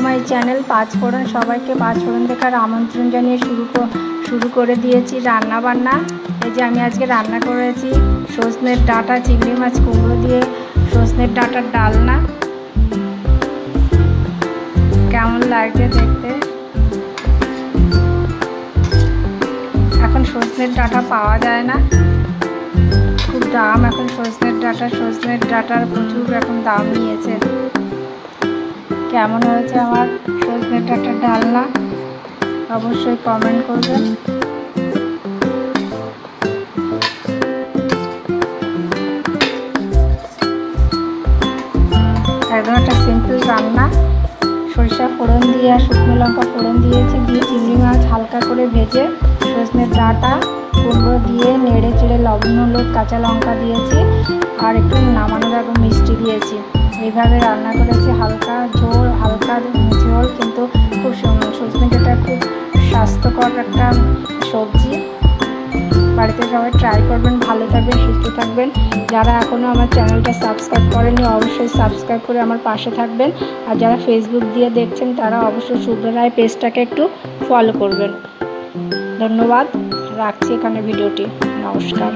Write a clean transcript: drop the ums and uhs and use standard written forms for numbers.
My channel পাঁচফোড়ন। সবাইকে পাঁচফোড়ন দেখার আমন্ত্রণ জানিয়ে শুরু করে দিয়েছি রান্না বান্না। এই যে আমি আজকে রান্না করেছি সজনের ডাঁটা চিংড়ি মাছ কুমড়ো দিয়ে সজনের ডাঁটার ডালনা। কেমন লাগছে দেখতে? এখন সজনের ডাঁটা পাওয়া যায় না, খুব দাম এখন সজনের ডাঁটার প্রচুর এখন দাম নিয়েছে। কেমন হয়েছে আমার সজনের ডাঁটার ডালনা অবশ্যই কমেন্ট করবেন। একদম একটা সিম্পল রান্না। সরিষা ফোড়ন দিয়ে আর শুকনো লঙ্কা ফোড়ন দিয়েছি, দিয়ে চিংড়ি মাছ হালকা করে ভেজে সজনের ডাঁটা কুমড়ো দিয়ে নেড়ে চেড়ে লবণ হলুদ কাঁচা লঙ্কা দিয়েছি আর একটু নামানোর আগে মিষ্টি দিয়েছি। এইভাবে রান্না করেছি, হালকা ঝোল কিন্তু খুব সজনে ডাঁটা খুব স্বাস্থ্যকর একটা সবজি। বাড়িতে সবাই ট্রাই করবেন। ভালো থাকবেন, সুস্থ থাকবেন। যারা এখনও আমার চ্যানেলটা সাবস্ক্রাইব করেনি অবশ্যই সাবস্ক্রাইব করে আমার পাশে থাকবেন। আর যারা ফেসবুক দিয়ে দেখছেন তারা অবশ্যই শুভ্রা রায় পেজটাকে একটু ফলো করবেন। ধন্যবাদ, রাখছি এখানে ভিডিওটি। নমস্কার।